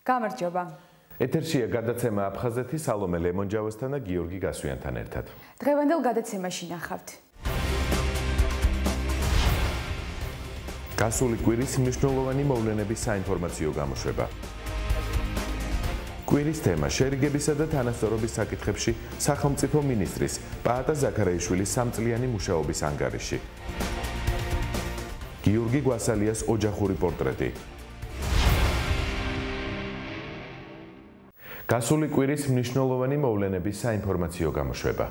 გამარჯობა. ეთერშია გადაცემა აფხაზეთის სალომე ლემონჯავასთან და გიორგი გასვიანთან ერთად. დღევანდელ გადაცემაში ნახავთ. გასული კვირის მნიშვნელოვანი მოვლენების საინფორმაციო გამოშვება. კვირის თემა შერიგებისა და თანასწორობის საკითხებში სახელმწიფო მინისტრის პაატა ზაქარაიშვილის სამწლიანი მუშაობის ანგარიში. გიორგი გვასალიას ოჯახური პორტრეტი. გასული კვირის მნიშვნელოვანი მოვლენების საინფორმაციო გამოშვება.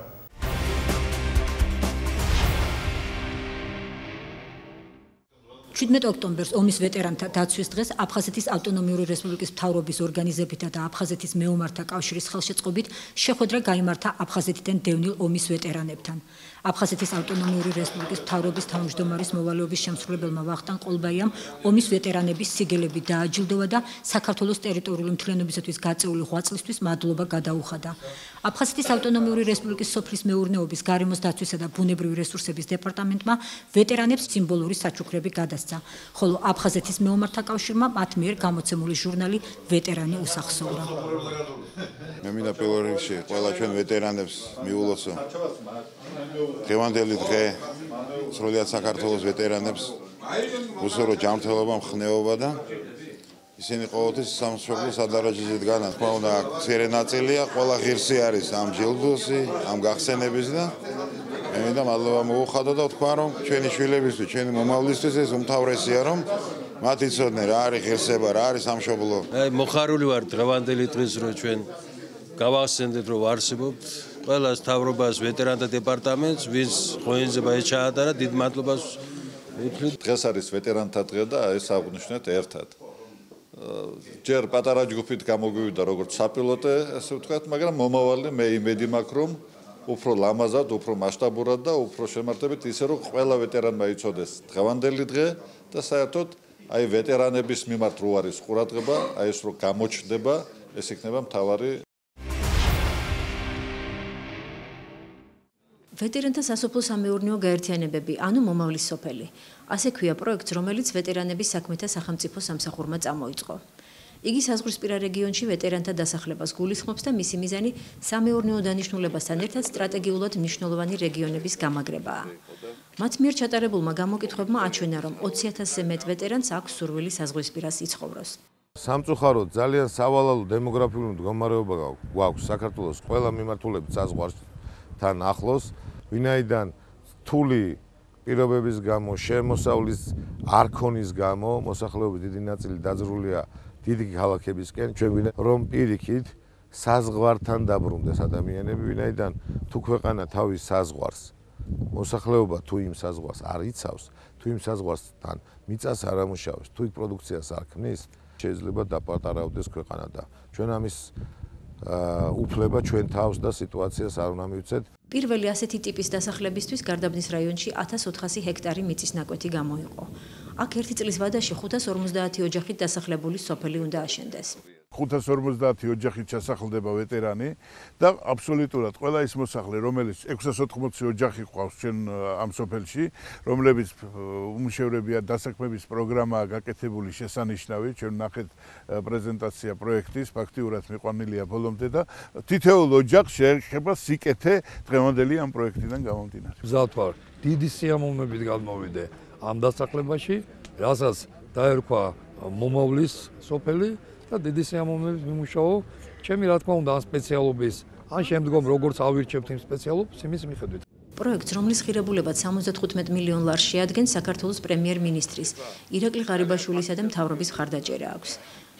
ოქტომბერს ომის ვეტერანთა დაცვის დღეს აფხაზეთის ავტონომიური რესპუბლიკის მთავრობის ორგანიზებითა და აფხაზეთის მეომართა კავშირის ხელშეწყობით შეხვედრა გაიმართა აფხაზეთიდან დევნილ ომის ვეტერანებთან. აფხაზეთის ავტონომიური რესპუბლიკის მთავრობის თავმჯდომარის მოვალეობის შემსრულებელმა ვახტანგ ყოლბაიამ ომის ვეტერანების სიგელები დააჯილდოვა და საქართველოს ტერიტორიული მთლიანობისათვის გაწეული ღვაწლისთვის მადლობა გადაუხადა. აფხაზეთის ავტონომიური რესპუბლიკის სოფლის მეურნეობის, გარემოს დაცვისა და ბუნებრივი რესურსების დეპარტამენტმა ვეტერანებს სიმბოლური საჩუქრები გადასცა, ხოლო აფხაზეთის მეომართა კავშირმა მათ მიერ გამოცემული ჟურნალი ვეტერანი უსახსოვრა. მე მინდა პირველ რიგში ყველა ჩვენ ვეტერანებს მიულოცო დღევანდელი დღე სრულად საქართველოს ვეტერანებს უსურო ჯანმრთელობა, მხნეობა და ისინი ყოველთვის სამშობლო სადარაჯოზე დგანან. თქმა უნდა, მცირე ნაწილია, ყველა ღირსი არის ამ ჯილდოსი, ამ გახსენების და მე მინდა მადლობა მოუხადო და ვთქვა, რომ ჩვენი შვილებისთვის, ჩვენი მომავლისთვის ეს უმთავრესია, რომ მათ იცოდნენ რა არის ღირსება, რა არის სამშობლო. მოხარული ვარ დღევანდელი დღის რო ჩვენ გავახსენდეთ, რომ არსებობთ ყველას თავრობას ვეტერანთა დეპარტამენტს, ვინც ღონისძიება ეს ჩაატარა, დიდ მადლობას ვუთხრით. დღეს არის ვეტერანთა დღე და ეს აღვნიშნეთ ერთად. ჯერ პატარა ჯგუფით გამოგვივიდა როგორც საპილოტე, ასე ვთქვათ, მაგრამ მომავალი მე იმედი მაქვს, რომ უფრო ლამაზად, უფრო მასშტაბურად და უფრო შემართებით ისე რომ ყველა ვეტერანმა იცოდეს დღევანდელი დღე და საერთოდ აი ვეტერანების მიმართ რო არის ყურადღება, აი ეს რო გამოჩნდება, ეს იქნება მთავარი. ვეტერანთა სასოფლო სამეურნეო გაერთიანებები, ანუ მომავლის სოფელი. ასე ქვია პროექტს, რომელიც ვეტერანების საქმეთა სახელმწიფო სამსახურმა წამოიწყო. იგი საზღვრისპირა რეგიონში ვეტერანთა დასახლებას გულისხმობს და მისი მიზანი სამეურნეო დანიშნულებასთან ერთად სტრატეგიულად მნიშვნელოვანი რეგიონების გამაგრებაა. მათ მიერ ჩატარებულმა გამოკითხვებმა აჩვენა, რომ 20,000-ზე მეტ ვეტერანს აქვს სურვილი საზღვრისპირას იცხოვროს. სამწუხაროდ ძალიან სავალალო დემოგრაფიული მდგომარეობა გვაქვს საქართველოს ყველა მიმართულებით საზღვართან ახლოს, ვინაიდან რთული პირობების გამო, შემოსავლის არქონის გამო, მოსახლეობის დიდი ნაწილი დაძრულია დიდი ქალაქებისკენ, ჩვენ გვინდა რომ პირიქით საზღვართან დაბრუნდეს ადამიანები, ვინაიდან თუ ქვეყანა თავის საზღვარს, მოსახლეობა თუ იმ საზღვარს არ იცავს, თუ იმ საზღვართან მიწას არ ამუშავებს, თუ იქ პროდუქციას არ ქმნის, შეიძლება დაპატარავდეს ქვეყანა და ჩვენ ამის უფლება ჩვენ თავს და სიტუაციას არ უნდა მივცეთ. პირველი ასეთი ტიპის დასახლებისთვის გარდაბნის რაიონში 1400 ჰექტარი მიწის ნაკვეთი გამოიყო. აქ ერთი წლის ვადაში 550 ოჯახით დასახლებული სოფელი უნდა აშენდეს. 550 ოჯახით ჩასახლდება ვეტერანი და აბსოლუტურად ყველა ის მოსახლე, რომელიც 680 ოჯახი ყავს ჩვენ ამ სოფელში, რომლებიც უმუშევრებია დასაქმების პროგრამაა გაკეთებული შესანიშნავი, ჩვენ ნახეთ პრეზენტაცია პროექტის, ფაქტიურად მიყვანილია ბოლომდე და თითოეულ ოჯახს შეეხება სიკეთე დღევანდელი ამ პროექტიდან გამომდინარე. მზად ვარ, დიდი სიამოვნებით გადმოვიდე ამ დასახლებაში, რასაც დაერქვა მომავლის სოფელი და დიდი სიამოვნებით მიმუშაო ჩემი რა თქმა უნდა ამ სპეციალობის ან შემდგომ როგორც ავირჩევთ იმ სპეციალობას იმის მიხედვით. პროექტს, რომლის ღირებულებად 75 მილიონ ლარს შეადგენს საქართველოს პრემიერ-მინისტრის ირაკლი ღარიბაშვილისა და მთავრობის მხარდაჭერა აქვს.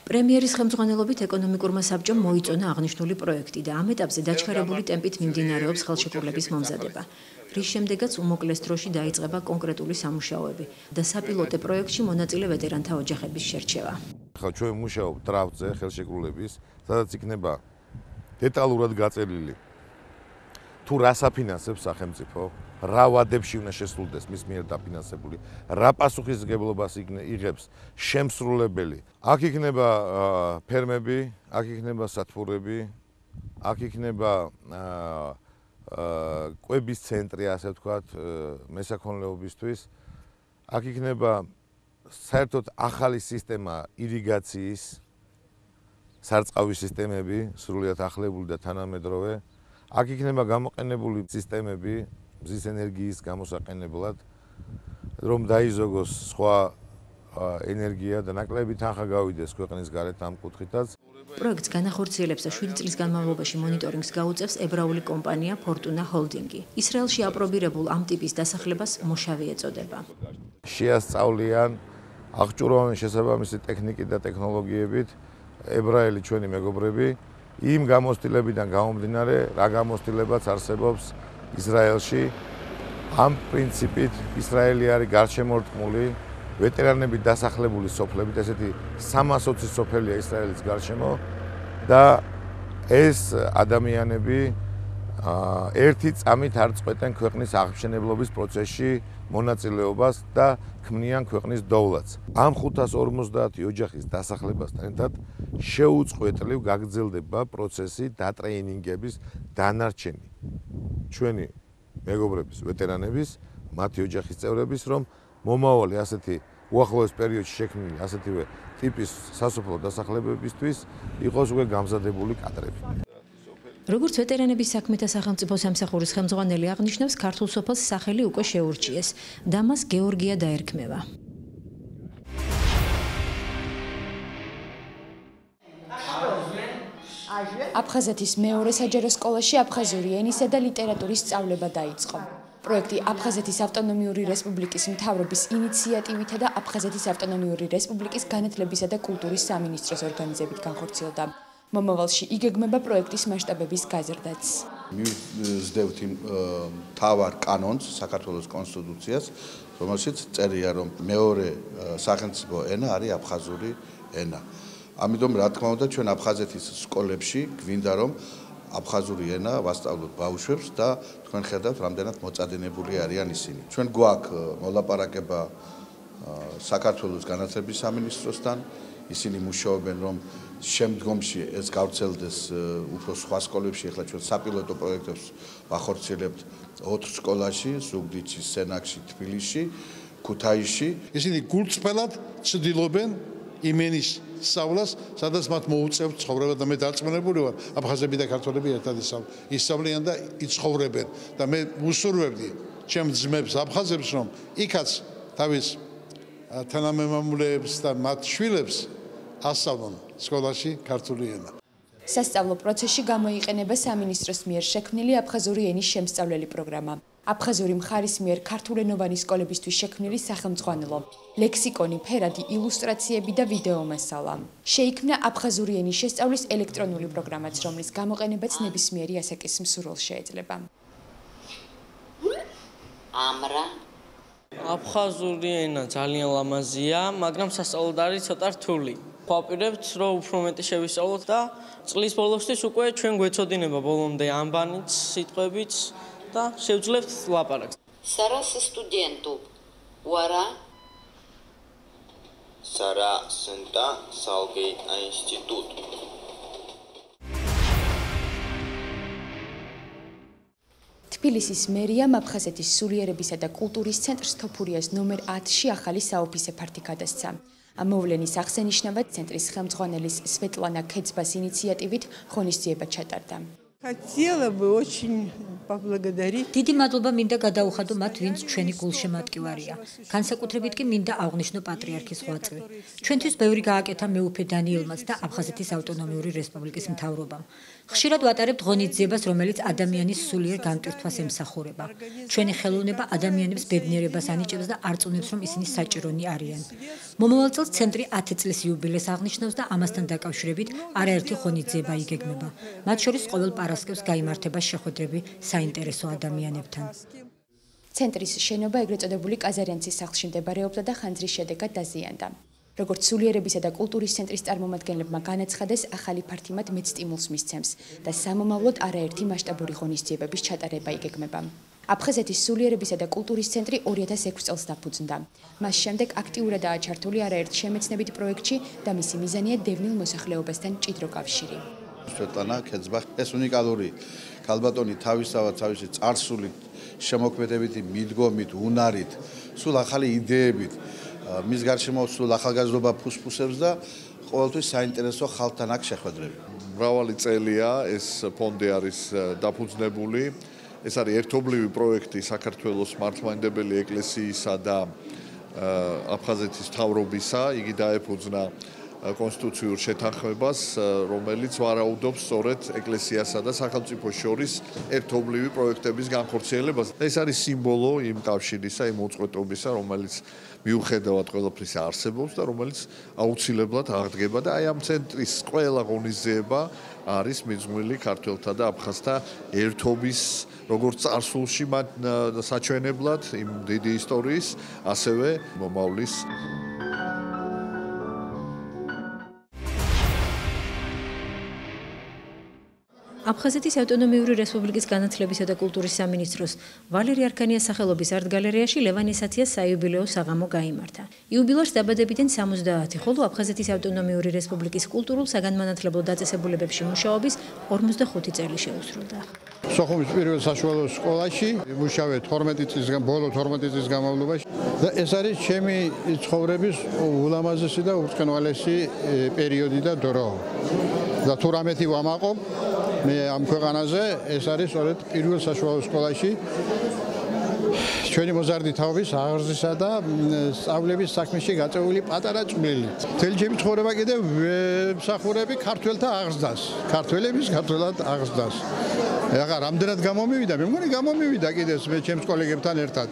პრემიერის ხელმძღვანელობით ეკონომიკურმა საბჭომ მოიწონა აღნიშნული პროექტი და ამ ეტაპზე დაჩქარებული ტემპით მიმდინარეობს ხელშეკრულების მომზადება. რის შემდეგაც უმოკლეს დროში დაიწყება კონკრეტული სამუშაოები და საპილოტე პროექტში მონაწილე ვეტერანთა ოჯახების შერჩევა. ხო, ჩვენ ვმუშაობთ დრაფტზე ხელშეკრულების, სადაც იქნება დეტალურად გაწერილი თუ რას აფინანსებს სახელმწიფო, რა ვადებში უნდა შესრულდეს მის მიერ დაფინანსებული, რა პასუხისმგებლობას იღებს შემსრულებელი. აქ იქნება ფერმები, აქ იქნება სათბურები, აქ იქნება კვების ცენტრი, ასე ვთქვათ, მესაქონლეობისთვის. აქ იქნება საერთოდ ახალი სისტემა ირიგაციის სარწყავი სისტემები, სრულიადახლებული და თანამედროვე. აქ იქნება გამოყენებული სისტემები მზის ენერგიის გამოსაყენებლად, რომ დაიზოგოს სხვა ენერგია და ნაკლები თანხა გავიდეს ქვეყნის გარეთ ამ კუთხითაც. პროექტს განახორციელებს და 7 წლის განმავლობაში მონიტორინგს გაუწევს ებრაული კომპანია Fortuna Holding. ისრაელში აპრობირებულ ამ ტიპის დასახლებას მოშავი ეწოდება. შეასწავლიან აღჭურვავენ შესაბამისი ტექნიკით და ტექნოლოგიებით ებრაელი ჩვენი მეგობრები იმ გამოცდილებიდან გამომდინარე, რა გამოცდილებაც არსებობს ისრაელში. ამ პრინციპით ისრაელი არის გარშემორტყმული ვეტერანები დასახლებული სოფლებით, ესეთი 320 სოფელია ისრაელის გარშემო და ეს ადამიანები ერთი წამით არ წყვეტენ ქვეყნის აღმშენებლობის პროცესში მონაწილეობას და ქმნიან ქვეყნის დოვლადს. ამ 550 ოჯახის დასახლებასთან ერთად შეუწყვეტლივ გაგრძელდება პროცესი დატრეინინგების დანარჩენი ჩვენი მეგობრების, ვეტერანების, მათი ოჯახის წევრების, რომ მომავალი ასეთი უახლოეს პერიოდში შექმნილი ასეთივე ტიპის სასოფლო დასახლებებისთვის იყოს უკვე გამზადებული კადრები. როგორც ვეტერანების საქმეთა სახელმწიფო სამსახურის ხელმძღვანელი აღნიშნავს, ქართულ სოფელს სახელი უკვე შეურჩიეს და მას გეორგია დაერქმევა. აფხაზეთის მეორე საჯარო სკოლაში აფხაზური ენისა და ლიტერატურის სწავლება დაიწყო. პროექტი აფხაზეთის ავტონომიური რესპუბლიკის მთავრობის ინიციატივითა და აფხაზეთის ავტონომიური რესპუბლიკის განათლებისა და კულტურის სამინისტროს ორგანიზებით განხორციელდა. მომავალში იგეგმება პროექტის მასშტაბების გაზრდაც. მივსდევთ მთავარ კანონს საქართველოს კონსტიტუციას, რომელშიც წერია, რომ მეორე სახელმწიფო ენა არის აფხაზური ენა. ამიტომ რა თქმა უნდა ჩვენ აფხაზეთის სკოლებში გვინდა რომ აფხაზური ენა ვასწავლოთ ბავშვებს და თქვენ ხედავთ რამდენად მოწადინებული არიან ისინი. ჩვენ გვაქვს მოლაპარაკება საქართველოს განათლების სამინისტროსთან, ისინი მუშაობენ რომ შემდგომში ეს გავრცელდეს უფრო სხვა სკოლებში, ახლა ჩვენ საპილოტო პროექტებს ვახორციელებთ 4 სკოლაში, ზუგდიდში, სენაკში, თბილისში, ქუთაისში. ისინი გულწრფელად ცდილობენ იმენის სწავლას, სადაც მათ მოუწევთ ცხოვრება და მე დარწმუნებული ვარ, აფხაზები და ქართველები ერთად ისწავლიან და იცხოვრებენ და მე უსურვებდი ჩემ ძმებს აფხაზებს, რომ იქაც თავის თანამემამულეებს და მათ შვილებს ასწავლონ სკოლაში ქართული ენა. სასწავლო პროცესში გამოიყენება სამინისტროს მიერ შექმნილი აფხაზური ენის შემსწავლელი პროგრამა. აფხაზური მხარის მიერ ქართულენოვანი სკოლებისთვის შექმნილი სახელმძღვანელო, ლექსიკონი, ფერადი, ილუსტრაციები და ვიდეო მასალა. შეიქმნა აფხაზური ენის შესწავლის ელექტრონული პროგრამაც, რომლის გამოყენებაც ნებისმიერი ასაკის მსურველს შეეძლება. ამრა აფხაზური ენა ძალიან ლამაზია, მაგრამ სასწავლოდ არის ცოტა რთული. ვაპირებთ, რომ უფრო მეტი შევისწავლოთ და წლის ბოლოსთვის უკვე ჩვენ გვეცოდინება ბოლომდე ანბანიც, სიტყვებიც და შევძლებთ ლაპარაკს. Sara studentu. Uara? Sara Senta Salgei Institut. თბილისის მერიამ აფხაზეთის სულიერებისა და კულტურის ცენტრს თოფურიას ნომერ 10-ში ახალი საოფისე ფართი გადასცა. ამ მოვლენის აღსანიშნავად ცენტრის ხელმძღვანელის სვეტლანა ქეცბას ინიციატივით ღონისძიება ჩატარდა. Хотела бы очень поблагодарить. დიდი მადლობა მინდა გადაუხადო მათ, ვინც ჩვენი გულშემატკივარია. განსაკუთრებით კი მინდა აღვნიშნო პატრიარქის ღვაწლი. ჩვენთვის ბევრი გააკეთა მეუფე დანიელმაც და აფხაზეთის ავტონომიური რესპუბლიკის მთავრობამ. ხშირად ვატარებთ ღონისძიებას, რომელიც ადამიანის სულიერ განტვირთვას ემსახურება. ჩვენი ხელოვნება ადამიანებს ბედნიერებას ანიჭებს და არ წუნებს, რომ ისინი საჭირონი არიან. მომავალ წელს ცენტრი 10 წლის იუბილეს აღნიშნავს და ამასთან დაკავშირებით არაერთი ღონისძიება იგეგმება. მათ შორის ყოველ პარასკევს გაიმართება შეხვედრები საინტერესო ადამიანებთან. ცენტრის შენობა ეგრეთ წოდებული კაზარიანცის სახლში მდებარეობდა და ხანძრის შედეგად დაზიანდა. როგორც სულიერებისა და კულტურის ცენტრის წარმომადგენლებმა განაცხადეს, ახალი ფართი მათ მეც სტიმულს მისცემს და სამომავლოდ არაერთი მასშტაბური ღონისძიებების ჩატარება იგეგმება. აფხაზეთის სულიერებისა და კულტურის ცენტრი 2006 წელს დაფუძნდა. მას შემდეგ აქტიურადაა ჩართული არაერთ შემეცნებით პროექტში და მისი მიზანია დევნილ მოსახლეობასთან მჭიდრო კავშირი. სვეტლანა ქეცბა ეს უნიკალური ქალბატონი თავისთავად თავისი წარსული შემოქმედებითი მიდგომით, უნარით, სულ ახალი იდეებით მის გარშემო სულ ახალგაზრდობა ფუსფუსებს და ყოველთვის საინტერესო ხალხთან აქვს შეხვედრები. მრავალი წელია ეს ფონდი არის დაფუძნებული. ეს არის ერთობლივი პროექტი საქართველოს მართლმადიდებელი ეკლესიისა და აფხაზეთის მთავრობისა. იგი დაეფუძნა კონსტიტუციურ შეთანხმებას, რომელიც ვარაუდობს სწორედ ეკლესიასა და სახელმწიფოს შორის ერთობლივი პროექტების განხორციელებას. ეს არის სიმბოლო იმ კავშირისა, იმ უწყვეტობისა, რომელიც მიუხედავად ყველაფრისა არსებობს და რომელიც აუცილებლად აღდგება და აი ამ ცენტრის ყველა ღონისძიება არის მიძღვნილი ქართველთა და აფხაზთა ერთობის როგორც წარსულში მათ საჩვენებლად იმ დიდი ისტორიის, ასევე მომავლის. აფხაზეთის ავტონომიური რესპუბლიკის განათლებისა და კულტურის სამინისტროს ვალერი არქანიას სახელობის არტ-გალერეაში ლევან ისათიას საიუბილეო საღამო გაიმართა. იუბილეოს დაბადებიდან 70, ხოლო აფხაზეთის ავტონომიური რესპუბლიკის კულტურულ საგანმანათლებლო დაწესებულებებში მუშაობის 45 წელი შეუსრულდა. სოხუმის პირველ საშუალო სკოლაში მუშავე 12 წლის ბოლო 12 წლის განმავლობაში და ეს არის ჩემი ცხოვრების ულამაზესი და უბრალესი პერიოდი და დრო. და თუ რამეთი ვამაყობ მე ამ ქვეყანაზე ეს არის სწორედ პირველ საშუალო სკოლაში ჩვენი მოზარდი თაობის აღზრდისა და სწავლების საქმეში გაწეული პატარა წვლილი. მთელი ჩემი ცხოვრება კიდევ ვსახურები ქართველთა აღზრდას, ქართველების ქართველად აღზრდას. ეხლა რამდენად გამომივიდა? მე მგონი გამომივიდა კიდევ მე ჩემს კოლეგებთან ერთად.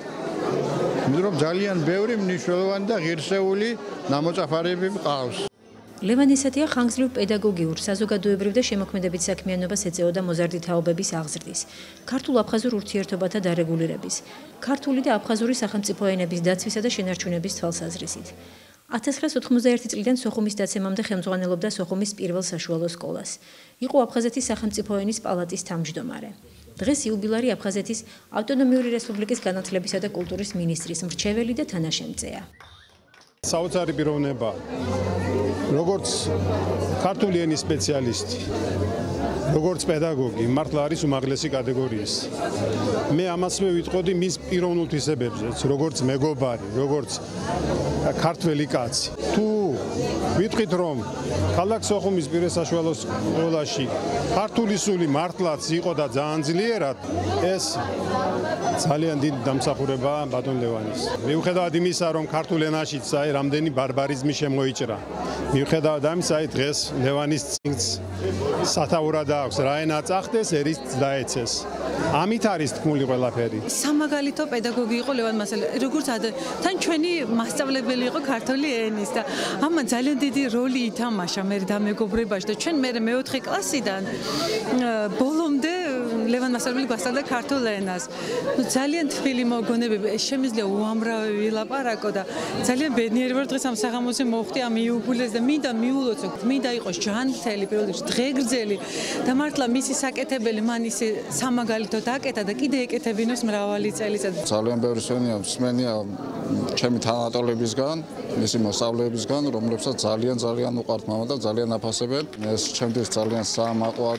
იმიტომ რომ ძალიან ბევრი მნიშვნელოვანი და ღირსეული ნამოწაფარები მყავს. ლევან ისათია ხანგრძლივ პედაგოგიურ, საზოგადოებრივ და შემოქმედებით საქმიანობას ეწეოდა მოზარდი თაობების აღზრდის, ქართულ-აფხაზურ ურთიერთობათა დარეგულირების, ქართული და აფხაზური სახელმწიფო ენების დაცვისა და შენარჩუნების თვალსაზრისით. 1991 წლიდან სოხუმის დაცემამდე ხელმძღვანელობდა სოხუმის პირველ საშუალო სკოლას. იყო აფხაზეთის სახელმწიფო ენის პალატის თავმჯდომარე. დღეს იუბილარი აფხაზეთის ავტონომიური რესპუბლიკის განათლებისა და კულტურის მინისტრის მრჩეველი და თანაშემწეა. საოცარი პიროვნება როგორც ქართული ენის სპეციალისტი, როგორც პედაგოგი, მართლა არის უმაღლესი კატეგორიის. მე ამასვე ვიტყოდი მის პიროვნულ თვისებებზეც, როგორც მეგობარი, როგორც ქართველი კაცი. თუ ვიტყვით რომ ქალაქ სოხუმის პირველ საშუალო სკოლაში ქართული სული მართლაც იყო და ძალიან ძლიერად, ეს ძალიან დიდი დამსახურებაა ბატონ ლევანის. მიუხედავად იმისა, რომ ქართულ ენაშიც აი რამდენი ბარბარიზმი შემოიჭრა. მიუხედავად ამისა, აი დღეს ლევანის წინს სათაურად აქვს რა ენა წახდეს, ერის დაეცეს. ამით არის თქმული ყველაფერი. სამაგალითო პედაგოგი იყო ლევან მასალა, როგორც თან ჩვენი მასწავლებელი იყო ქართული ენის და ამან ძალიან დიდი როლი ითამაშა მე დამეგობრებაში და ჩვენ მე მეოთხე კლასიდან ბოლომდე ლევან მასწავლებელი გვასწავლდა ქართულ ენას. ძალიან თბილი მოგონებები, შემიძლია უამრავი ვილაპარაკო და ძალიან ბედნიერი ვარ დღეს ამ საღამოზე მოვხდი ამ იუბილეს და მინდა მიულოცო, მინდა იყოს ჯანმრთელი, პირველ რიგში დღეგრძელი და მართლა მისი საკეთებელი მან ისე სამაგალითო დაკეთა და კიდე ეკეთებინოს მრავალი წელიწადი. ძალიან ბევრი მსმენია ჩემი თანატოლებისგან, მისი მოსწავლეებისგან, რომლებსაც ძალიან უყვართ მამა და ძალიან აფასებენ. ეს ჩემთვის ძალიან საამაყოა.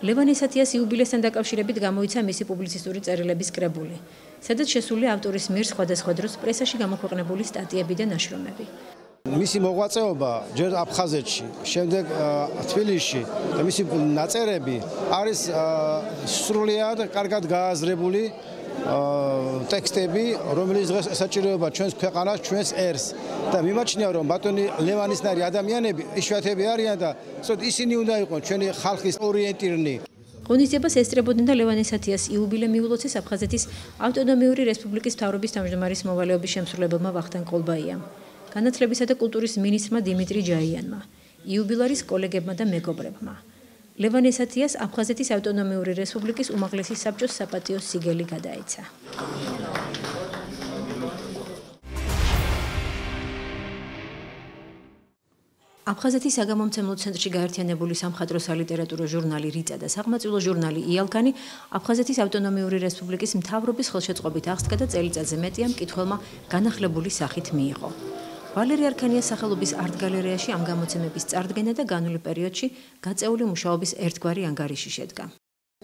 ლევან ისათიას იუბილესთან დაკავშირებით გამოიცა მისი პუბლიცისტური წერილების კრებული, სადაც შესულია ავტორის მიერ სხვადასხვა დროს პრესაში გამოქვეყნებული სტატიები და ნაშრომები. მისი მოღვაწეობა ჯერ აფხაზეთში, შემდეგ თბილისში და მისი ნაწერები არის სრულიად კარგად გააზრებული ტექსტები, რომელიც დღეს ესაჭიროება ჩვენს ქვეყანას, ჩვენს ერს და მიმაჩნია რომ ბატონი ლევანისნაირი ადამიანები იშვიათები არიან და ისინი უნდა იყვნენ ჩვენი ხალხის ორიენტირნი. ღონისძიებას ესწრებოდნენ და ლევან ისათიას იუბილე მიულოცეს აფხაზეთის ავტონომიური რესპუბლიკის მთავრობის თავმჯდომარის მოვალეობის შემსრულებელმა ვახტანგ ყოლბაიამ, განათლებისა და კულტურის მინისტრმა დიმიტრი ჯაიანმა, იუბილარის კოლეგებმა და მეგობრებმა. ლევან ისათიას აფხაზეთის ავტონომიური რესპუბლიკის უმაღლესი საბჭოს საპატიო სიგელი გადაეცა. აფხაზეთის საგამომცემლო ცენტრში გაერთიანებული სამხატვრო სალიტერატურო ჟურნალი რიწა და სახელმწიფო ჟურნალი იალკანი აფხაზეთის ავტონომიური რესპუბლიკის მთავრობის ხელშეწყობით აღსდგა და წელიწადზე მეტია მკითხველმა განახლებული სახით მიიღო. ვალერი არქანიას სახელობის არტ-გალერეაში ამ გამოცემების წარდგენა და განვლილ პერიოდში გაწეული მუშაობის ერთგვარი ანგარიში შედგა.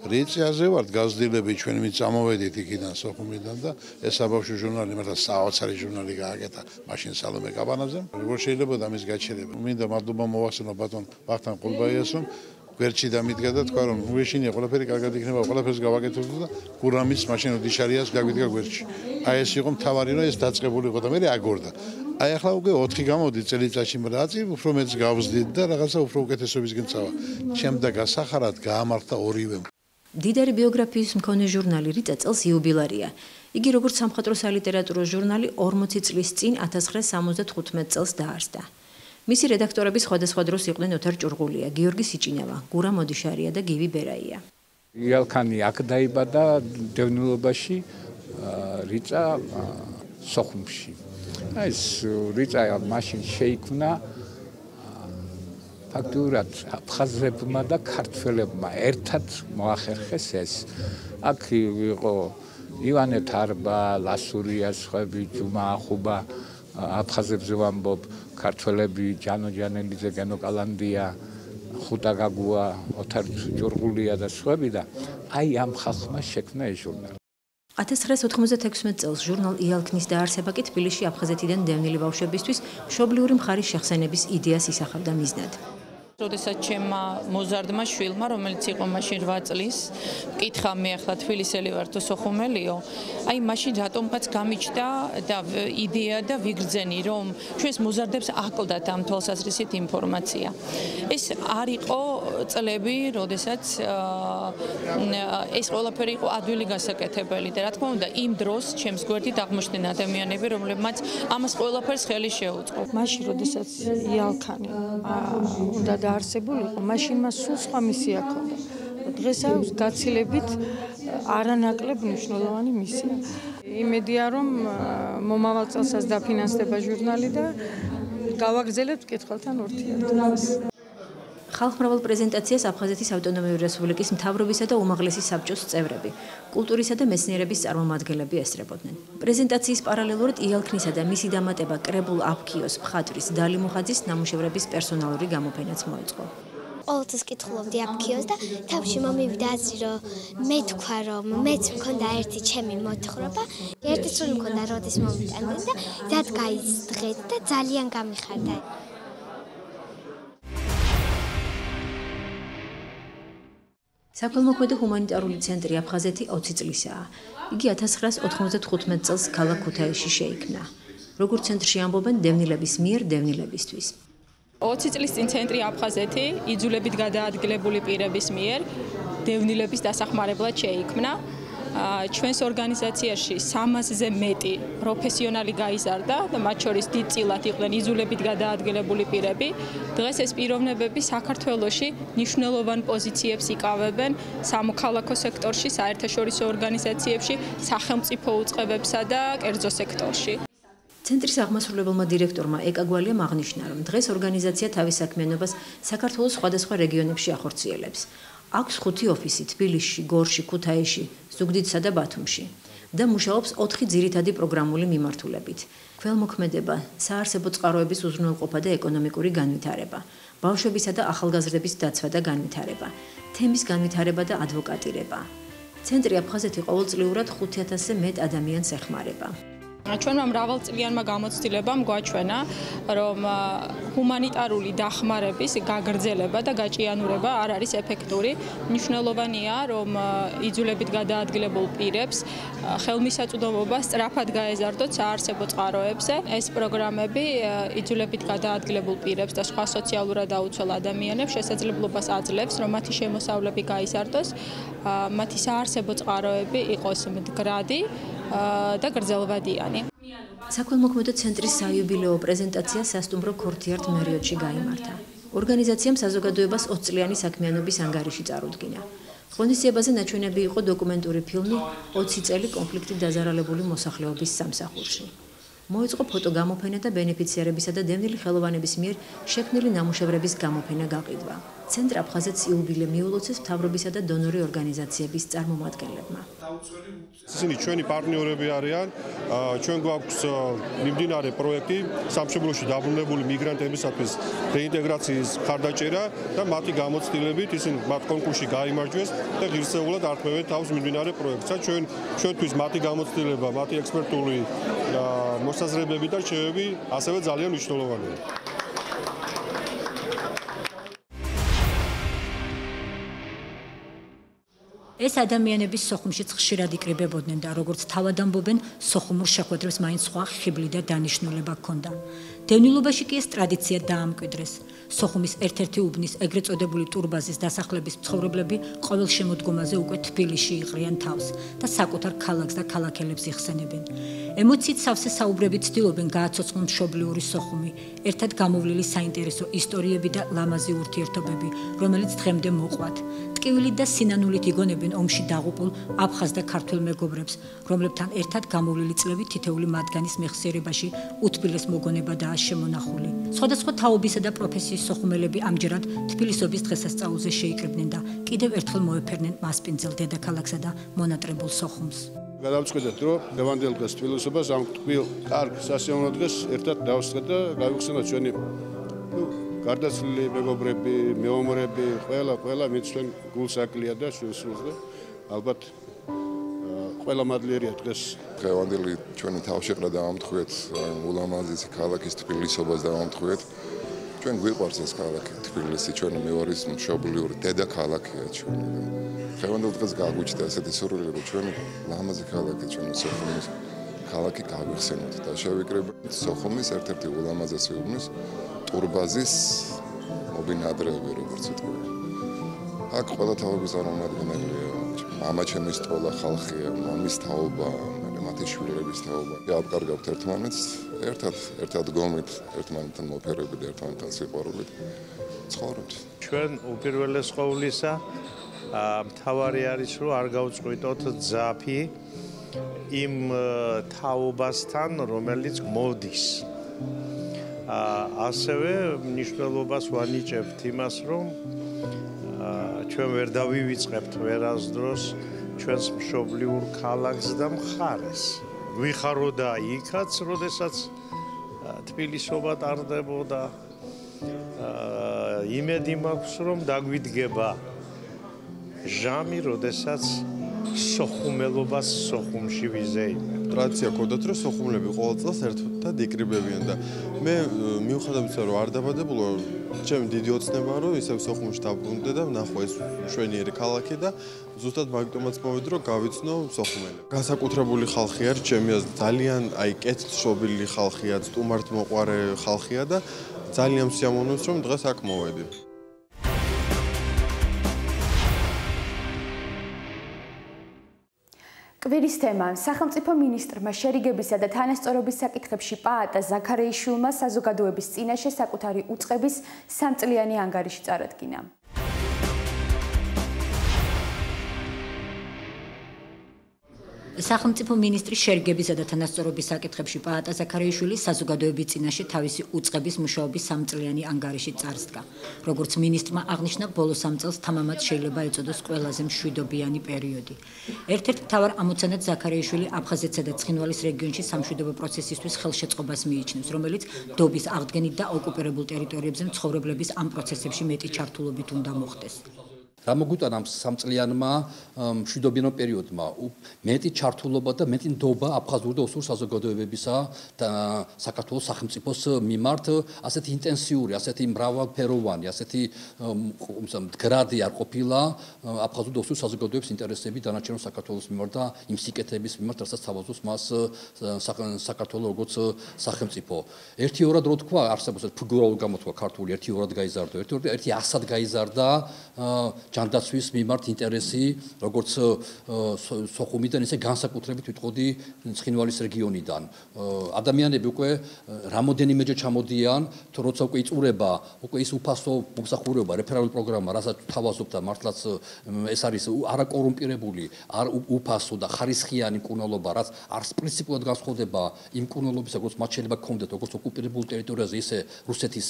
რიწიაზე ვართ გაზრდილები ჩვენ ვინც წამოვედით იქიდან სოხუმიდან და ეს საბავშვო ჟურნალი მართლა საოცარი ჟურნალი გააკეთა მაშინ სალომე კაბანაძემ. როგორ შეიძლება ამის გაჩერება? მინდა მადლობა მოვახსენო ბატონ ვახტანგ ყულბაიას რომ გვერდში დამიდგა და თქვა რომ უეშინია ყველაფერი კარგად იქნება ყველაფერს გავაკეთებთ და გურამის მაშინ ოდიშარიას გაგვიდგა გვერდში. აი ეს იყო მთავარი რომ ეს დაწყებულიყო და მე აგორდა. აი ახლა უკვე 4 გამოდი წელიწადში მრაცი უფრო მეც გავზდით და რაღაცა უფრო უკეთესობისკენ წავა. ჩემდა გასახარად გაამართა ორივემ. დიდარი ბიოგრაფიის მქონე ჟურნალი რიწა წელს იუბილარია. იგი როგორც სამხატვრო სალიტერატურო ჟურნალი 40 წლის წინ 1975 წელს დაარსდა. მისი რედაქტორები სხვადასხვა დროს იყვნენ ოთარ ჭურღულია, გიორგი სიჭინავა, გურამ ოდიშარია და გივი ბერაია. იალქანი აქ დაიბადა დევნილობაში, რიწა სოხუმში. ეს რიწა მაშინ შეიქმნა ფაქტურად აფხაზებმა და ქართველებმა ერთად მოახერხეს ეს. აქ იყო ივანე თარბა, ლასურია, სხვები, ჯუმა ახუბა, აფხაზებზე ვამბობ, ქართველები, ჯანო ჯანელიძე, გენო კალანდია, ხუტა გაგუა, ოთარ ჭურღულია და სხვები და აი ამ ხალხმა შექმნა ეს ჟურნალი. 1996 წელს ჟურნალ იალქნის დაარსება კი თბილისში აფხაზეთიდან დევნილი ბავშვებისთვის მშობლიური მხარის შეხსენების იდეას ისახავდა მიზნად. როდესაც ჩემმა მოზარდმა შვილმა, რომელიც იყო მაშინ 8 წლის, მკითხა მე ახლა თბილისელი ვარ თუ სოხუმელიო, აი მაშინ რატომღაც გამიჩნდა და იდეა და ვიგრძენი, რომ ჩვენს მოზარდებს აკლდათ ამ თვალსაზრისით ინფორმაცია. ეს არ იყო წლები, როდესაც ეს ყველაფერი იყო ადვილი გასაკეთებელი და რა თქმა უნდა, იმ დროს ჩემს გვერდით აღმოჩნდნენ ადამიანები, რომლებმაც ამას ყველაფერს ხელი შეუწყო. მაშინ, როდესაც იალქანი უნდა დაარსებულიყო, მაშინ მას სულ სხვა მისია ჰქონდა. დღეს აქვს გაცილებით არანაკლებ მნიშვნელოვანი მისია. იმედია, რომ მომავალ წელსაც დაფინანსდება ჟურნალი და გავაგრძელებთ მკითხველთან ურთიერთობას. ხალხმრავალ პრეზენტაციას აფხაზეთის ავტონომიური რესპუბლიკის მთავრობისა და უმაღლესი საბჭოს წევრები, კულტურისა და მეცნიერების წარმომადგენლები ესწრებოდნენ. პრეზენტაციის პარალელურად იალქნისა და მისი დამატება კრებულ აფქიოს მხატვრის დალი მუხაძის ნამუშევრების პერსონალური გამოფენაც მოეწყო. ყოველთვის კითხულობდი აფქიოს და თავში მომივიდა აზრი, რომ მე თქვა, რომ მეც მქონდა ერთი ჩემი მოთხრობა, ერთი სულ მქონდა როდის მომიტანდნენ და ზად გაიზღეთ და ძალიან გამიხარდა. საქველმოქმედო ჰუმანიტარული ცენტრი აფხაზეთი 20 წლისაა. იგი 1995 წელს ქალაქ ქუთაისში შეიქმნა. როგორც ცენტრში ამბობენ, დევნილების მიერ დევნილებისთვის. 20 წლის წინ ცენტრი აფხაზეთი იძულებით გადაადგილებული პირების მიერ დევნილების დასახმარებლად შეიქმნა. ჩვენს ორგანიზაციაში 300-ზე მეტი პროფესიონალი გაიზარდა და მათ შორის დიდწილად იყვნენ იძულებით გადაადგილებული პირები. დღეს ეს პიროვნებები საქართველოში მნიშვნელოვან პოზიციებს იკავებენ სამოქალაქო სექტორში, საერთაშორისო ორგანიზაციებში, სახელმწიფო უწყებებსა და კერძო სექტორში. ცენტრის აღმასრულებელმა დირექტორმა ეკაგვალიამ აღნიშნა, რომ დღეს ორგანიზაცია თავის საქმიანობას საქართველოს სხვადასხვა რეგიონებში ახორციელებს. აქვს 5 ოფისი თბილისში, გორში, ქუთაისში, ზუგდიდსა და ბათუმში და მუშაობს 4 ძირითადი პროგრამული მიმართულებით. ქველმოქმედება, საარსებო წყაროების უზრუნველყოფა და ეკონომიკური განვითარება, ბავშვებისა და ახალგაზრდების დაცვა და განვითარება, თემის განვითარება და ადვოკატირება. ცენტრი აფხაზეთი ყოველწლიურად 5000-ზე მეტ ადამიანს ეხმარება. ჩვენმა მრავალწლიანმა გამოცდილებამ გვაჩვენა, რომ ჰუმანიტარული დახმარების გაგრძელება და გაჭიანურება არ არის ეფექტური. მნიშვნელოვანია, რომ იძულებით გადაადგილებულ პირებს ხელმისაწვდომობა სწრაფად გაეზარდოთ საარსებო წყაროებზე. ეს პროგრამები იძულებით გადაადგილებულ პირებს და სხვა სოციალურად აუცილ ადამიანებს შესაძლებლობას აძლევს, რომ მათი შემოსავლები გაიზარდოს, მათი საარსებო წყაროები იყოს მდგრადი და გრძელვადიანი. საქველმოქმედო ცენტრის საიუბილეო პრეზენტაცია სასტუმრო ქორთიართ მერიოტში გაიმართა. ორგანიზაციამ საზოგადოებას 20 წლიანი საქმიანობის ანგარიში წარუდგინა. ღონისძიებაზე ნაჩვენები იყო დოკუმენტური ფილმი 20 წელი კონფლიქტით დაზარალებული მოსახლეობის სამსახურში. მოეწყო ფოტოგამოფენა და ბენეფიციარებისა და დევნილი ხელოვანების მიერ შექმნილი ნამუშევრების გამოფენა გაყიდვა. ცენტრ აფხაზეთს იუბილე მიულოცეს მთავრობისა და დონორი ორგანიზაციების წარმომადგენლებმა. ისინი ჩვენი პარტნიორები არიან, ჩვენ გვაქვს მიმდინარე პროექტი სამშობლოში დაბრუნებული მიგრანტებისათვის რეინტეგრაციის ხარდაჭერა და მათი გამოცდილებით ისინი მათ კონკურსში გაიმარჯვეს და ღირსეულად ართმევენ თავს მიმდინარე პროექტს. ჩვენთვის მათი გამოცდილება, მათი ექსპერტული მოსაზრებები და რჩევები ასევე ძალიან მნიშვნელოვანია. ეს ადამიანების სოხუმშიც ხშირად იკრიბებოდნენ და როგორც თავად ამბობენ, სოხუმურ შეხვედრებს მაინც სხვა ხიბლი და დანიშნულება ჰქონდა. დევნილობაში კი ეს ტრადიცია დაამკვიდრეს. სოხუმის ერთ-ერთი უბნის ეგრეთ წოდებული ტურბაზის დასახლების მცხოვრებლები ყოველ შემოდგომაზე უკვე თბილისში იყრიან თავს და საკუთარ ქალაქს და ქალაქელებს იხსენებენ. ემოციით სავსე საუბრებით ცდილობენ გააცოცხლონ მშობლიური სოხუმი, ერთად გამოვლილი საინტერესო ისტორიები და ლამაზი ურთიერთობები, რომელიც დღემდე მოყვათ. ტკივილით და სინანულით იგონებენ ომში დაღუპულ აფხაზ და ქართველ მეგობრებს, რომლებთან ერთად გამოვლილი წლები თითეული მათგანის მეხსიერებაში უთბილეს მოგონება და შემონახული. სხვადასხვა თაობისა და პროფესიის სოხუმელები ამჯერად თბილისობის დღესასწაულზე შეიკრიბნენ და კიდევ ერთხელ მოეფერნენ მასპინძელ დედაქალაქსა და მონატრებულ სოხუმს. გადავწყვეტეთ, რომ ლევანდელ დღეს თბილისობას ამ თბილ კარგ სასიამოვნო დღეს ერთად დავსწრეთ და გავიხსენოთ ჩვენი გარდაცვლილი მეგობრები, მეომრები, ყველა ვინც ჩვენ გულს აკლია და სულს და ალბათ ყველა მადლიერია დღეს. ლევანდელი ჩვენი თავშეყრა დავამთხვიეთ ულამაზესი ქალაქის თბილისობას დავამთხვიეთ. ჩვენ გვიყვარს ეს ქალაქი თბილისი, ჩვენი მეორის მშობლიური დედაქალაქია ჩვენი. ლევანდელ დღეს გაგვიჩნდა ესეთი სურვილი, რომ ჩვენი ლამაზი ქალაქი, ჩვენი სოხუმის ქალაქი გავიხსენოთ და შევიკრიბოთ სოხუმის ერთ-ერთი ულამაზესი უბნის ტურბაზის მობინადრეები, როგორც იტყვი. აქ ყველა თაობის წარმომადგენელია. მამა ჩემი სტოლა ხალხია, მამის თაობა, მათი შვილების თაობა. აკარგავთ ერთმანეთს, ერთად გომით, ერთმანეთთან მოფერებით, ერთმანეთთან სიყვარულით ცხოვრობთ. ჩვენ უპირველეს ყოვლისა მთავარი არის, რომ არ გავწყვიტოთ ძაფი იმ თაობასთან, რომელიც მოდის. ასევე მნიშვნელობას ვანიჭებთ იმას, რომ ჩვენ ვერ დავივიწყებთ ვერასდროს ჩვენს მშობლიურ ქალაქს და მხარეს. გვიხაროდა იქაც, როდესაც თბილისობა ტარდებოდა. იმედი მაქვს, რომ დაგვიდგება ჟამი, როდესაც სოხუმელობას სოხუმში ვიზეიმებ. ტრადიცია ქონდათ, რომ სოხუმლები ყოველ წელს ერთად იკრიბებიან და მე მიუხედავად იმისა, რომ არ დაბადებულა, ჩემი დიდი ოცნებაა, რომ ისევ სოხუმში დაბრუნდე და ვნახო ეს მშვენიერი ქალაქი და ზუსტად მაგიტომაც მოვედი, რომ გავიცნო სოხუმელი. განსაკუთრებული ხალხი არის, ჩემი აზრით, ძალიან კეთილშობილი ხალხია, სტუმართმოყვარე ხალხია და ძალიან სიამოვნებს, რომ დღეს აქ მოვედი. კვირის თემა სახელმწიფო მინისტრმა შერიგებისა და თანასწორობის საკითხებში პაატა ზაქარეიშვილმა საზოგადოების წინაშე საკუთარი უწყების 3 წლიანი ანგარიში წარადგინა. სახელმწიფო მინისტრის შერიგებისა და თანასწორობის საკითხებში პაატა ზაქარეიშვილი საზოგადოების წინაშე თავისი უწყების მუშაობის 3 წლიანი ანგარიში წარსდგა. როგორც მინისტრმა აღნიშნა, ბოლო 3 წელს თამამად შეიძლება ეწოდოს ყველაზე მშვიდობიანი პერიოდი. ერთ-ერთ მთავარ ამოცანად ზაქარეიშვილი აფხაზეთსა და ცხინვალის რეგიონში სამშვიდობო პროცესისთვის ხელშეწყობას მიიჩნევს, რომელიც დობის აღდგენით და ოკუპირებულ ტერიტორიებზე მცხოვრებლების ამ პროცესებში მეტი ჩართულობით უნდა მოხდეს. რა მოგვიტანა ამ 3 წლიანმა მშვიდობიანო პერიოდმა მეტი ჩართულობა და მეტი ნდობა აფხაზური და ოსური საზოგადოებებისა და საქართველოს სახელმწიფოს მიმართ ასეთი ინტენსიური, ასეთი მრავალფეროვანი, ასეთი მდგრადი არ ყოფილა აფხაზური და ოსური საზოგადოების ინტერესები დანარჩენ საქართველოს მიმართ და იმ სიკეთების მიმართ, რასაც თავაზობს მას საქართველოს როგორც სახელმწიფო. ერთი-ორად რო თქვა, არსებობს ფიგურალურ გამოთქვა ქართული, ერთი-ორად გაიზარდა, ერთი-100-ად გაიზარდა ჯანდაცვის მიმართ ინტერესი, როგორც სოხუმიდან, ისე განსაკუთრებით ვიტყოდი ცხინვალის რეგიონიდან. ადამიანები უკვე რამოდენიმეჯერ ჩამოდიან, თუ როცა უკვე იწურება, უკვე ის უფასო მომსახურება, რეფერალური პროგრამა, რასაც თავაზობთ და მართლაც ეს არის არაკორუმპირებული, უფასო და ხარისხიანი მკურნალობა, რაც არც პრინციპულად განსხვავდება იმ მკურნალობისა, როგორც მათ შეიძლება გქონდეთ, როგორც ოკუპირებულ ტერიტორიაზე, ისე რუსეთის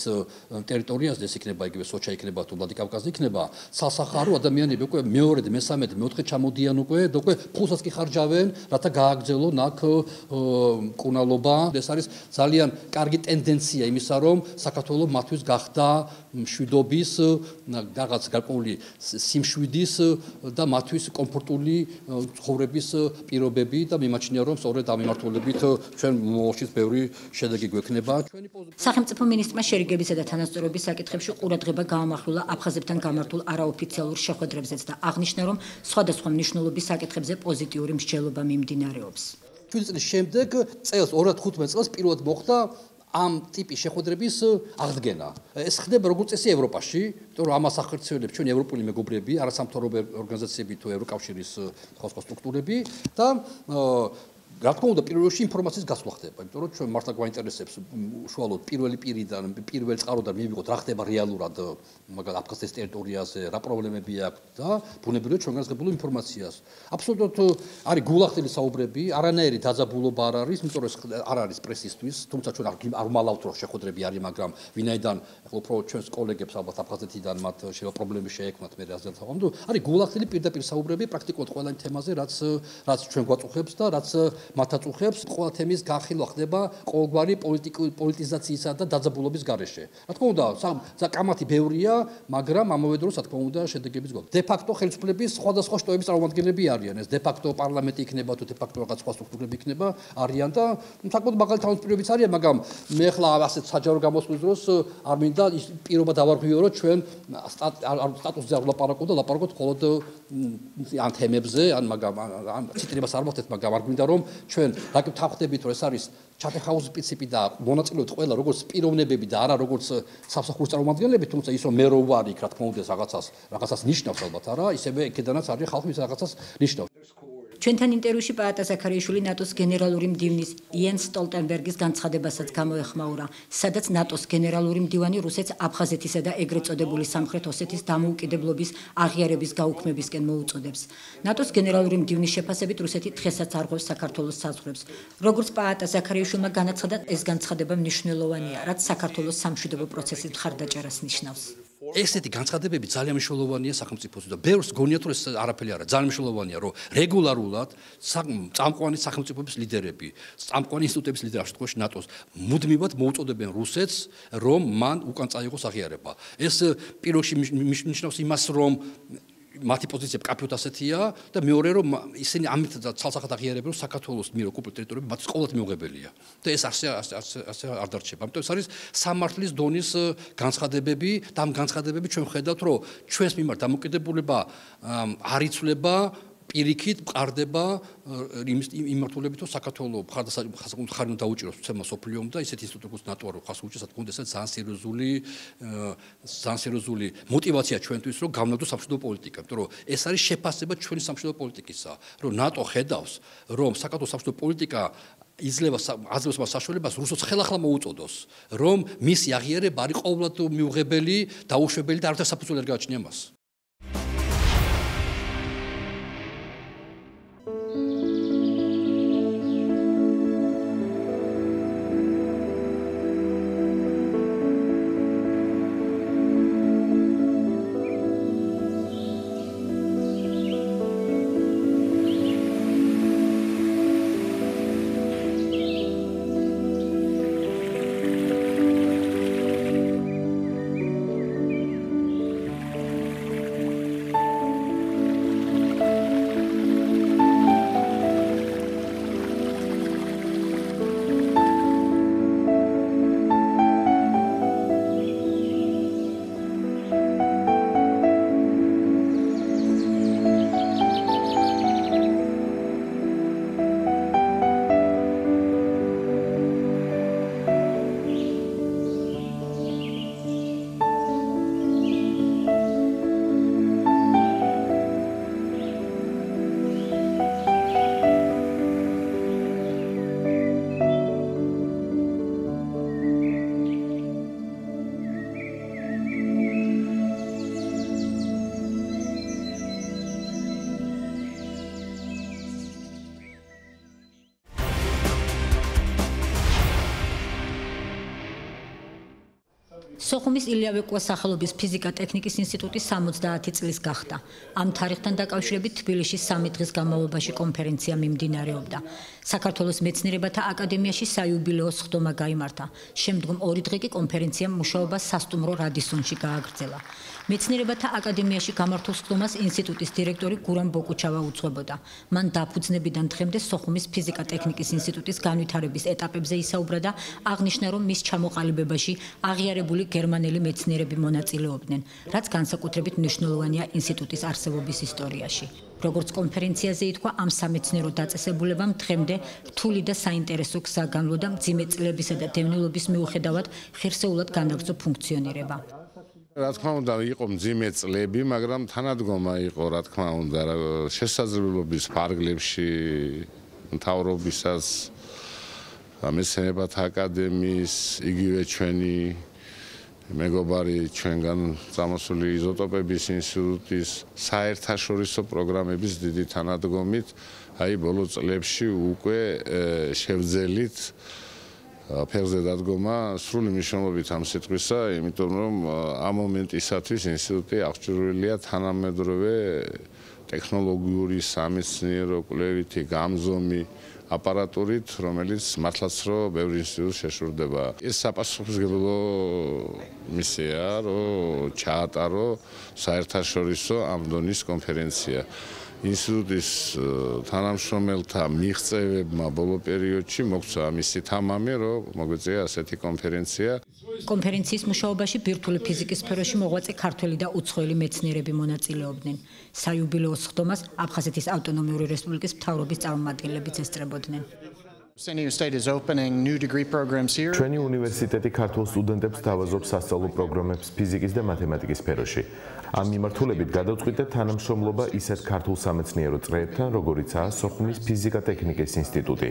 ტერიტორიაზე, ეს იქნება იგივე სოჩა იქნება თუ ვლადიკავკაზი იქნება, ცალსახარო ადამიანები უკვე მეორე, მესამე, მეოთხე ჩამოდიან უკვე და უკვე ფულსაც კი ხარჯავენ, რათა გააგრძელონ აქ მკურნალობა. ეს არის ძალიან კარგი ტენდენცია იმისა, რომ საქართველოს მათთვის გახდა მშვიდობის, რაღაც გარკვეული სიმშვიდის და მათთვის კომფორტული ცხოვრების პირობები და მიმაჩნია, რომ სწორედ ამ მიმართულებით ჩვენ მომავალშიც ბევრი შედეგი გვექნება. სახელმწიფო მინისტრმა შერიგებისა და თანასწორობის საკითხებში ყურადღება გაამახვილა აფხაზებთან გამართულ არაოფიციალურ შეხვედრებზეც და აღნიშნა, რომ სხვადასხვა მნიშვნელობის საკითხებზე პოზიტიური მსჯელობა მიმდინარეობს. 7 წლის შემდეგ წელს 2015 წელს პირველად მოხდა ამ ტიპის შეხვედრების აღდგენა. ეს ხდება როგორც წესი ევროპაში, იმიტომ რომ ამას ახორციელებს ჩვენი ევროპული მეგობრები, არასამთავრობო ორგანიზაციები თუ ევროკავშირის სხვადასხვა სტრუქტურები და რა თქმა უნდა პირველ რიგში ინფორმაციის გასვლა ხდება, იმიტომ რომ ჩვენ მართლა გვაინტერესებს უშუალოდ პირველი პირიდან, პირველ წყაროდან მივიღოთ რა ხდება რეალურად მაგალითად აფხაზეთის ტერიტორიაზე, რა პრობლემები აქვს და ბუნებრივია ჩვენ განსხვავებული ინფორმაციას. აბსოლუტურად არის გულახდელი საუბრები, არანაირი დაძაბულობა არ არის, იმიტომ რომ არ არის პრესისთვის, თუმცა ჩვენ არ ვალავთ რომ შეხვედრები არის, მაგრამ ვინაიდან უფრო ჩვენს კოლეგებს ალბათ აფხაზეთიდან მათ შეიძლება პრობლემები შეექმნათ მე რაზე თავს. არის გულახდელი პირდაპირ საუბრები პრაქტიკულად ყველა იმ თემაზე, რაც ჩვენ გვაწუხებს და რაც მათაც უხებს ყველა თემის განხილვა ხდება ყოველგვარი პოლიტიზაციისა და დაძაბულობის გარეშე. რა თქმა უნდა, კამათი ბევრია, მაგრამ ამავე დროს რა თქმა უნდა შედეგებიც გვაქვს. დე ფაქტო ხელისუფლების სხვადასხვა შტოების წარმომადგენლები არიან. ეს დე ფაქტო პარლამენტი იქნება თუ დე ფაქტო რაღაც სხვა სტრუქტურები იქნება არიან და საკმაოდ მაგალითად თავისუფლებიც არიან, მაგრამ მე ახლა ასეთ საჯარო გამოსვლის დროს არ მინდა ის პირობა დავარღვიო, რომ ჩვენ სტატუსზე არ ვლაპარაკოთ და ლაპარაკოთ მხოლოდ ან თემებზე, ან ციტირებას არ მოხდეთ, მაგრამ არ გვინდა რომ ჩვენ რაკი თავხდებით რომ ეს არის ჩატეხაუზის პრინციპი და მონაწილეობთ ყველა როგორც პიროვნებები და არა როგორც სამსახურის წარმომადგენლები, თუმცა ის რომ მე რო ვარ იქ რა თქმა უნდა რაღაცას ნიშნავს ალბათ არა, ისევე იქედანაც არის ხალხი ის რაღაცას ნიშნავს. ჩვენთან ინტერვიუში პაატა ზაქარიაშვილი ნატოს გენერალური მდივნის იენს სტოლტენბერგის განცხადებასაც გამოეხმაურა, სადაც ნატოს გენერალური მდივანი რუსეთს აფხაზეთისა და ეგრეთ წოდებული სამხრეთ ოსეთის დამოუკიდებლობის აღიარების გაუქმებისკენ მოუწოდებს. ნატოს გენერალური მდივნის შეფასებით რუსეთი დღესაც არღვევს საქართველოს საზღვრებს. როგორც პაატა ზაქარიაშვილმა განაცხადა, ეს განცხადება მნიშვნელოვანია, რაც საქართველოს სამშვიდობო პროცესის მხარდაჭერას ნიშნავს. ესეთი განცხადებები ძალიან მნიშვნელოვანია სახელმწიფოსთვის და ბევრს გონიათ რომ ეს არაფერი არა, ძალიან მნიშვნელოვანია რომ რეგულარულად წამყვანი სახელმწიფოების ლიდერები, წამყვანი ინსტიტუტების ლიდერები, ამ შემთხვევაში ნატოს მუდმივად მოუწოდებენ რუსეთს, რომ მან უკან წაიღოს აღიარება. ეს პირველ რიგში ნიშნავს იმას, რომ მათი პოზიცია კაფეოთ ასეთია და მეორე რომ ისინი ამით ცალსახად აღიარებენ რომ საქართველოს მიერ ოკუპირებულ ტერიტორიებში მათ ყოველთ მიუღებელია და ეს ასე არ დარჩება. ამიტომ ეს არის სამართლის დონის განცხადებები და ამ განცხადებები ჩვენ ვხედავთ რომ ჩვენს მიმართ დამოკიდებულება არ იცვლება პირიქით მყარდება იმართულებით რომ საქართველოს მხარი უნდა დაუჭიროს ცემა სოფლიომ და ისეთი ინსტიტუტების ნატო რო ხას უჭირს, თქო, ეს ძალიან სერიოზული мотиваცია ჩვენთვის რომ გავნადოს სამშვიდობო პოლიტიკა, იმიტომ რომ ეს არის შეფასება ჩვენი სამშვიდობო პოლიტიკისა, რომ ნატო ხედავს, რომ საქართველოს სამშვიდობო პოლიტიკა იძლევა აძლევს მას საშუალებას რუსეთს ხელახლა მოუწოდოს, რომ მისი აღიარება არის ყოველად მიუღებელი, დაუშვებელი და არაერთი საფუძველი არ გააჩნია მას. სოხუმის ილია ვეკუას სახელობის ფიზიკა-ტექნიკის ინსტიტუტი 70 წლის გახდა. ამ თარიღთან დაკავშირებით თბილისში 3 დღის განმავლობაში კონფერენცია მიმდინარეობდა. საქართველოს მეცნიერებათა აკადემიაში საიუბილეო სხდომა გაიმართა. შემდგომ 2 დღე კი კონფერენციამ მუშაობა სასტუმრო რადისონში გააგრძელა. მეცნიერებათა აკადემიაში გამართულ სხდომას ინსტიტუტის დირექტორი გურამ ბოკუჩავა უძღვებოდა. მან დაფუძნებიდან დღემდე სოხუმის ფიზიკა-ტექნიკის ინსტიტუტის განვითარების ეტაპებზე ისაუბრა და აღნიშნა, რომ მის ჩამოყალიბებაში აღიარებული გერმანელი მეცნიერები მონაწილეობდნენ, რაც განსაკუთრებით მნიშვნელოვანია ინსტიტუტის არსებობის ისტორიაში. როგორც კონფერენციაზე ითქვა, ამ სამეცნიერო დაწესებულებამ დღემდე რთული და საინტერესო გზა განვლო და მძიმე წლებისა და დევნილობის მიუხედავად ხირსეულად განაგრძო ფუნქციონირება. რა თქმა უნდა, იყო მძიმე წლები, მაგრამ თანადგომა იყო, რა თქმა უნდა, შესაძლებლობის ფარგლებში მთავრობისას, მეცნიერებათა აკადემიის, იგივე ჩვენი მეგობარი ჩვენგან წამოსული იზოტოპების ინსტიტუტის საერთაშორისო პროგრამების დიდი თანადგომით, აი ბოლო წლებში უკვე შევძელით ფეხზე დადგომა სრული მნიშვნელობით ამ სიტყვისა, იმიტომ რომ ამ მომენტისათვის ინსტიტუტი აღჭურვილია თანამედროვე ტექნოლოგიური სამეცნიერო კვლევითი გამზომი აპარატურით, რომელიც მართლაც რო ბევრი ინსტიტუტს შეშურდება. ეს საპასუხისმგებლო მისია, რომ ჩაატარო საერთაშორისო ამ დონის კონფერენცია. ინსტიტუტის თანამშრომელთა მიღწევებმა ბოლო პერიოდში მოგცა მისი თამამი, რომ მოგვეწია ასეთი კონფერენცია. კონფერენციის მუშაობაში ბირთვული ფიზიკის სფეროში მოღვაწე ქართველი და უცხოელი მეცნიერები მონაწილეობდნენ. საიუბილეო სხდომას აფხაზეთის ავტონომიური რესპუბლიკის მთავრობის წარმომადგენლებიც ესწრებოდნენ. ჩვენი უნივერსიტეტი ქართულ სტუდენტებს თავაზობს სასწავლო პროგრამებს ფიზიკის და მათემატიკის სფეროში. ამ მიმართულებით გადავწყვიტეთ თანამშრომლობა ისეთ ქართულ სამეცნიერო წრეებთან, როგორიცაა სოხუმის ფიზიკა-ტექნიკის ინსტიტუტი.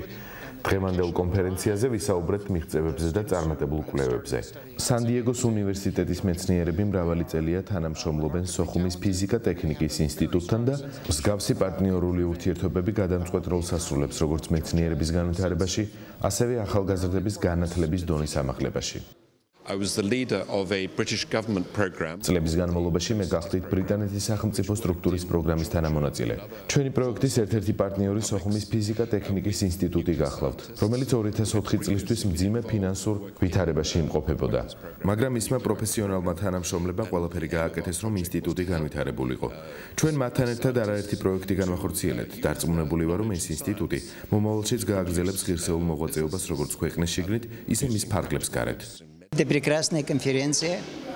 დღევანდელ კონფერენციაზე ვისაუბრეთ მიღწევებზე და წარმატებულ კვლევებზე. სან-დიეგოს უნივერსიტეტის მეცნიერები მრავალი წელია თანამშრომლობენ სოხუმის ფიზიკა-ტექნიკის ინსტიტუტთან და მსგავსი პარტნიორული ურთიერთობები გადამწყვეტ როლს ასრულებს როგორც მეცნიერების განვითარებაში, ასევე ახალგაზრდების განათლების დონის ამაღლებაში. წლების განმავლობაში მე გახდით ბრიტანეთის სახელმწიფო სტრუქტურის პროგრამის თანამონაწილე. ჩვენი პროექტის ერთ-ერთი პარტნიორი სოხუმის ფიზიკა-ტექნიკის ინსტიტუტი გახლავთ, რომელიც 2004 წლისთვის მძიმე ფინანსურ ვითარებაში იმყოფებოდა. მაგრამ ისმა პროფესიონალმა თანამშრომლებმა ყველაფერი გააკეთეს, რომ ინსტიტუტი განვითარებულიყო. ჩვენ მათთან ერთად არაერთი პროექტი განვახორციელებთ. დარწმუნებული ვარ, რომ ეს ინსტიტუტი მომავალშიც გააგრძელებს ღირსეულ მოღვაწეობას როგორც ქვეყნის შიგნით, ისე მის ფარგლებს გარეთ.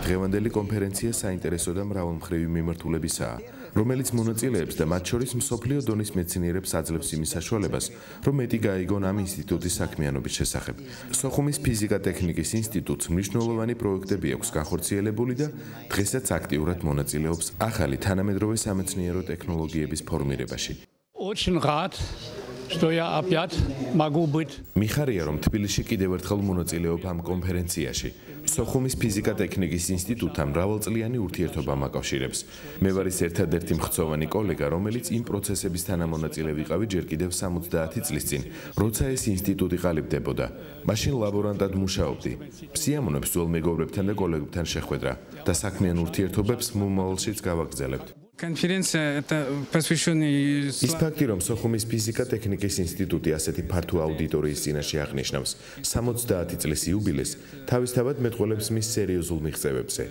დღევანდელი კონფერენცია საინტერესო და მრავალმხრივი მიმართულებისაა, რომელიც მონაწილეებს და მათ შორის მსოფლიო დონის მეცნიერებს აძლევს იმის საშუალებას, რომ მეტი გაიგონ ამ ინსტიტუტის საქმიანობის შესახებ. სოხუმის ფიზიკა-ტექნიკის ინსტიტუტს მნიშვნელოვანი პროექტები აქვს განხორციელებული და დღესაც აქტიურად მონაწილეობს ახალი თანამედროვე სამეცნიერო ტექნოლოგიების ფორმირებაში. მიხარია, რომ თბილისში კიდევ ერთხელ მონაწილეობ ამ კონფერენციაში. სოხუმის ფიზიკა-ტექნიკის ინსტიტუტთან მრავალწლიანი ურთიერთობა მაკავშირებს. მე ვარ ის ერთადერთი მხცოვანი კოლეგა, რომელიც იმ პროცესების თანამონაწილე ვიყავი ჯერ კიდევ 70 წლის წინ, როცა ეს ინსტიტუტი ყალიბდებოდა. მაშინ ლაბორანტად მუშაობდი. სიამოვნებს ძველ მეგობრებთან და კოლეგებთან შეხვედრა და საქმიან ურთიერთობებს მომავალშიც გავაგრძელებთ. ის ფაქტი, რომ სოხუმის ფიზიკა-ტექნიკის ინსტიტუტი ასეთი ფართო აუდიტორიის წინაშე აღნიშნავს 70 წლის იუბილეს, თავისთავად მეტყველებს მის სერიოზულ მიღწევებზე.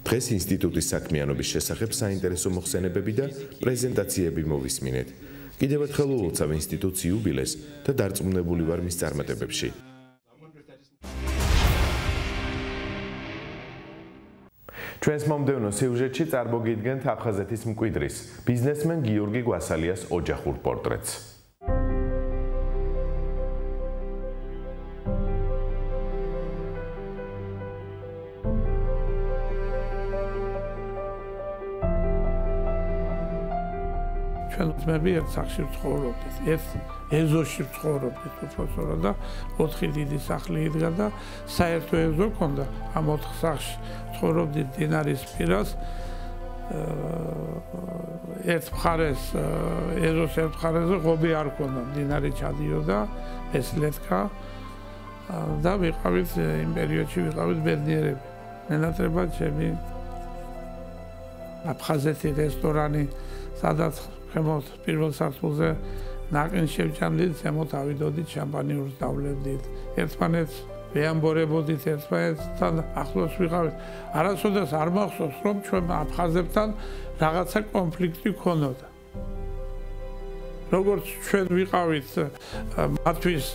დღეს ინსტიტუტის საქმიანობის შესახებ საინტერესო მოხსენებები და პრეზენტაციები მოვისმინეთ. კიდევ ერთხელ ულოცავ ინსტიტუტს იუბილეს და დარწმუნებული ვარ მის წარმატებებში. ჩვენს მომდევნო სიუჟეტში წარმოგიდგენთ აფხაზეთის მკვიდრის, ბიზნესმენ გიორგი გვასალიას ოჯახურ პორტრეტს. ჩვენ ძმები ერთ სახლში ვცხოვრობდით, ერთ ეზოში ვცხოვრობდით უпроსორო და 4 დიდი სახლი იდგა და საერთო ეზო ჰქონდა. ამ 4 სახლში ცხოვრობდით დინარის პირას. ერთ მხარეს ეზოს ერთ მხარეზე ღობე არ ჰქონდა, დინარი ჩადიოდა, ეს ლეთქა და ვიყავით იმ პერიოდში ვიყავით ბედნიერები. მენატრება ჩემი აფხაზეთი რესტორანი, სადაც ხემოთ პირველ სართულზე ნაყინს შევჭამდით, ზემოთ ავიდოდით, შამპანიურს დავლევდით. ერთმანეთს ვეამბორებოდით, ერთმანეთთან ახლოს ვიყავით. არასოდეს არ მახსოვს, რომ ჩვენ აფხაზებთან რაღაცა კონფლიქტი ქონოდა. როგორც ჩვენ ვიყავით მათთვის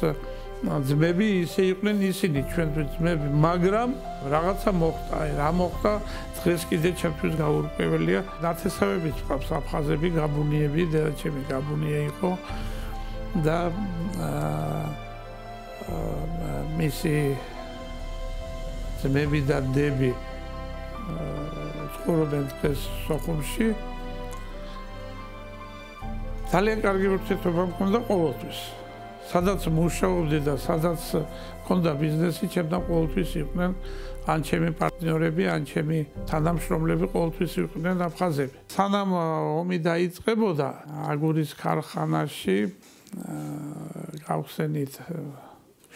ძმები, ისე იყვნენ ისინი ჩვენთვის ძმები, მაგრამ რაღაცა მოხდა, რა მოხდა, დღეს კიდე ჩემთვის გაურკვეველია. ნათესავებიც ყავს აფხაზები, გაბუნიები, დედაჩემი გაბუნია იყო და მისი ძმები და დები ცხოვრობენ დღეს სოხუმში. ძალიან კარგი ურთიერთობა მქონდა ყოველთვის. სადაც მუშაობდი და სადაც მქონდა ბიზნესი, ჩემთან ყოველთვის იყვნენ ან ჩემი პარტნიორები, ან ჩემი თანამშრომლები ყოველთვის იყვნენ აფხაზები. სანამ ომი დაიწყებოდა, აგურის ქარხანაში გავხსენით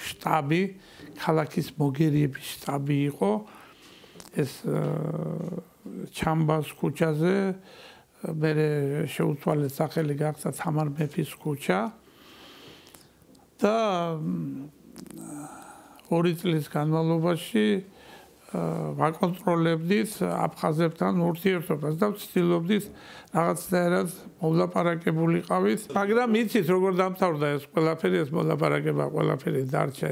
შტაბი, ქალაქის მოგერიების შტაბი იყო. ეს ჩამბას ქუჩაზე, მე შეუცვალეთ სახელი გახდა თამარ მეფის ქუჩა. და 2 წლის განმავლობაში ვაკონტროლებდით აფხაზებთან ურთიერთობას და ვცდილობდით რაღაცნაირად მოლაპარაკებულიყავით. მაგრამ იცით როგორ დამთავრდა ეს ყველაფერი, ეს მოლაპარაკება ყველაფერი დარჩა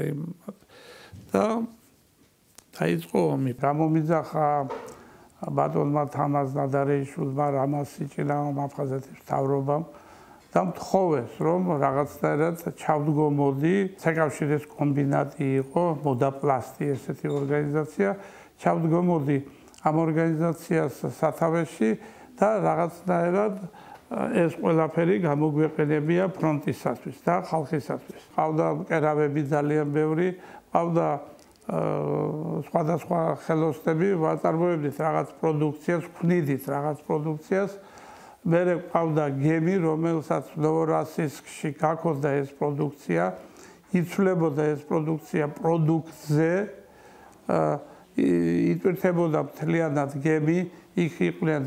და დაიწყო ომი. გამომიძახა ბატონმა თამაზ ნადარეიშვილმა რამას სიჭინა აფხაზეთის მთავრობამ და მთხოვეს, რომ რაღაცნაირად ჩავდგომოდი. საკავშირის კომბინატი იყო, მოდაპლასტი ესეთი ორგანიზაცია, ჩავდგომოდი ამ ორგანიზაციას სათავეში და რაღაცნაირად ეს ყველაფერი გამოგვეყენებია ფრონტისათვის და ხალხისათვის. ყავდა მკერავები ძალიან ბევრი, ყავდა სხვადასხვა ხელოსნები, ვაწარმოებდით რაღაც პროდუქციას, ვქმნიდით რაღაც პროდუქციას. მე ყავდა გემი, რომელსაც ნოვორასისკში გაქონდა ეს პროდუქცია, იცვლებოდა ეს პროდუქცია პროდუქტზე, იტვირთებოდა მთლიანად გემი, იქ იყვნენ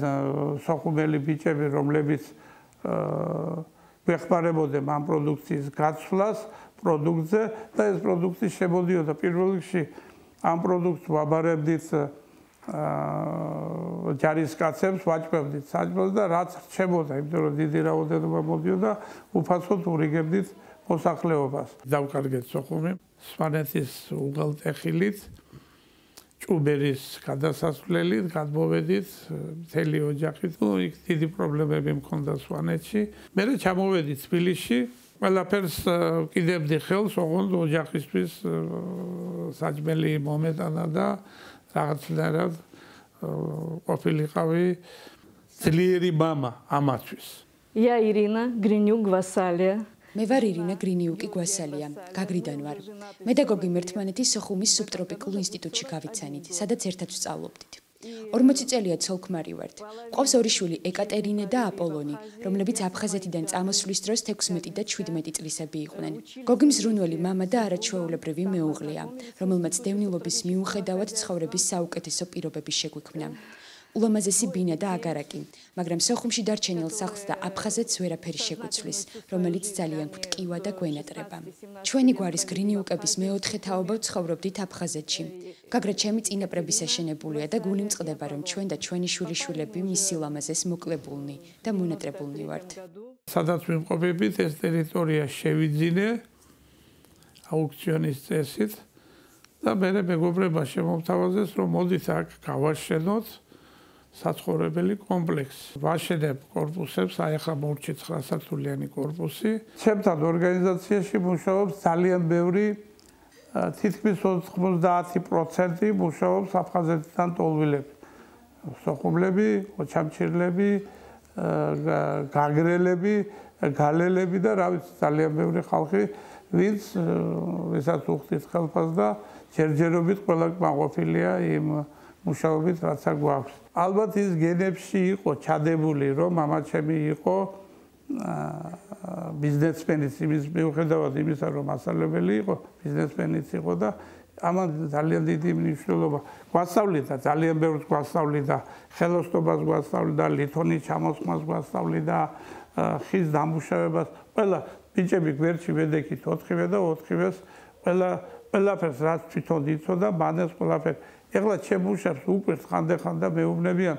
სოხუმელი ბიჭები, რომლებიც გვეხმარებოდნენ ამ პროდუქციის გაცვლას პროდუქტზე და ეს პროდუქტი შემოდიოდა პირველ რიგში ამ პროდუქტს ვაბარებდით ჯარისკაცებს, ვაჭმევდით საჭმელს და რაც რჩებოდა, იმიტომ რომ დიდი რაოდენობა მოდიოდა, უფასოდ ურიგებდით მოსახლეობას. დავკარგეთ სოხუმი, სვანეთის უღელტეხილით, ჭუბერის გადასასვლელით, გადმოვედით მთელი ოჯახით. იქ დიდი პრობლემები მქონდა სვანეთში. მერე ჩამოვედი თბილისში, ყველაფერს ვკიდებდი ხელს, ოღონდ ოჯახისთვის საჭმელი მომეტანა და რაღაცნაირად ყოფილიყავი ძლიერი მამა ამათვის. Я Ирина Гринюк-Гвасалия. მე ვარ ირინა გრინიუკი-გვასალია, გაგრიდან ვარ. მე და გოგი მერთმანეთის სოხუმის სუბტროპიკულ ინსტიტუტში გავიცანით, სადაც ერთად ვსწავლობდით. 40 წელია ცოლ-ქმარი ვართ. ყავს 2 შვილი, ეკატერინე და აპოლონი, რომლებიც აფხაზეთიდან წამოსვლის დროს 16 და 17 წლისები იყვნენ. გოგი მზრუნველი მამა და არაჩვეულებრივი მეუღლეა, რომელმაც დევნილობის მიუხედავად ცხოვრების საუკეთესო პირობები შეგვიქმნა. ულამაზესი ბინა და აგარაკი, მაგრამ სოხუმში დარჩენილ სახლს და აფხაზეთს ვერაფერი შეგვიცვლის, რომელიც ძალიან გვტკივა და გვენატრება. ჩვენი გვარის გრინიუკების მეოთხე თაობა ცხოვრობდით აფხაზეთში. გაგრა ჩემი წინაპრების აშენებულია და გული მწყდება, რომ ჩვენ და ჩვენი შვილიშვილები მის სილამაზეს მოკლებულნი და მონატრებულნი ვართ. სადაც ვიმყოფებით, ეს ტერიტორია შევიძინე აუქციონის წესით და მე მეგობრება შემომთავაზეს, რომ მოდით აქ გავაშენოთ საცხოვრებელი კომპლექსი. ვაშენებ კორპუსებს, აი ახლა მორჩი 9 სართულიანი კორპუსი. ჩემთან ორგანიზაციაში მუშაობს ძალიან ბევრი, თითქმის 90% მუშაობს აფხაზეთიდან ტოლვილები. სოხუმლები, ოჩამჩირლები, გაგრელები, გალელები და რა ვიცი, ძალიან ბევრი ხალხი, ვისაც უხდით ხელფას და ჯერჯერობით ყველა მაყოფილია იმ მუშაობით, რაც აქ გვაქვს. ალბათ ის გენებში იყო ჩადებული, რომ მამა ჩემი იყო ბიზნესმენიც, იმის მიუხედავად იმისა, რომ მასწავლებელი იყო, ბიზნესმენიც იყო და ამან ძალიან დიდი მნიშვნელობა გვასწავლიდა, ძალიან ბევრს გვასწავლიდა, ხელოსნობას გვასწავლიდა, ლითონის ჩამოსხმას გვასწავლიდა, ხის დამუშავებას, ყველა ბიჭები გვერდში ვედექით 4-ვე და 4-ვეს, ყველაფერს რაც თვითონ იცოდა, მანეს ყველაფერს. ეხლა ჩემ მუშებს უკვირს ხანდახან და მეუბნებიან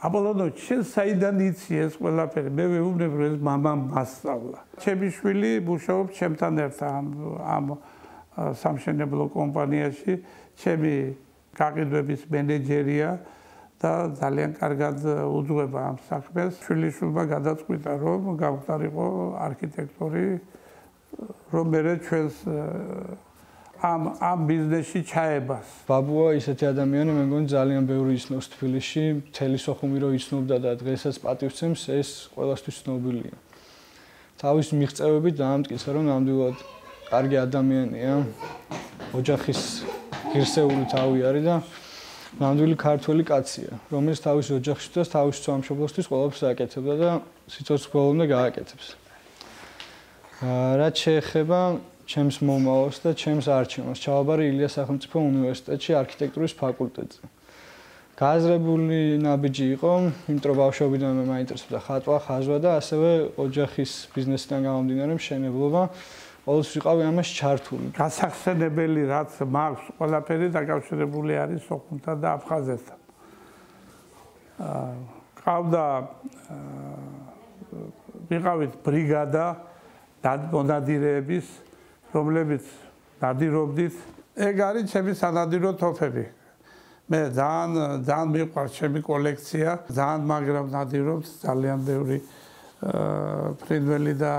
აბოლოდო შენ საიდან იცი ეს ყველაფერი? მე ვეუბნებ რომ ეს მამამ მასწავლა. ჩემი შვილი მუშაობს ჩემთან ერთად ამ სამშენებლო კომპანიაში, ჩემი გაყიდვების მენეჯერია და ძალიან კარგად უძღვება ამ საქმეს. შვილიშვილმა გადაწყვიტა რომ გავხდარიყო არქიტექტორი, რომ მე ჩვენს ამ ბიზნესში ჩაებას. ბაბუა ისეთი ადამიანი, მე მგონი ძალიან ბევრი იცნობს თბილისში, მთელი სოხუმი რო იცნობდა და დღესაც პატივცემს, ეს ყველასთვის ცნობილია. თავის მიღწევებით დაამტკიცა, რომ ნამდვილად კარგი ადამიანია, ოჯახის ღირსეული თავი არის და ნამდვილი ქართველი კაცია, რომელიც თავის ოჯახშიც, თავის სამშობლოსთვის ყველაფერს აკეთებდა და სიცოცხლის ბოლომდე გააკეთებს. რაც შეეხება ჩემს მომავალს და ჩემს არჩევანს, ჩავაბარე ილიას სახელმწიფო უნივერსიტეტში არქიტექტურის ფაკულტეტზე. გააზრებული ნაბიჯი იყო, იმიტომ რომ ბავშვობიდან მე მაინტერესებდა ხატვა, ხაზვა და ასევე ოჯახის ბიზნესიდან გამომდინარე მშენებლობა. ყოველთვის ვიყავი ამაში ჩართული. გასახსენებელი რაც მაქვს, ყველაფერი დაკავშირებული არის სოხუმთან და აფხაზეთთან. ყავდა ვიყავით ბრიგადა მონადირეების, რომლებიც ნადირობდით. ეგ არის ჩემი სანადირო თოფები. მე ძალიან მიყვარს ჩემი კოლექცია, ძალიან მაგრამ ნადირობთ ძალიან ბევრი ფრინველი და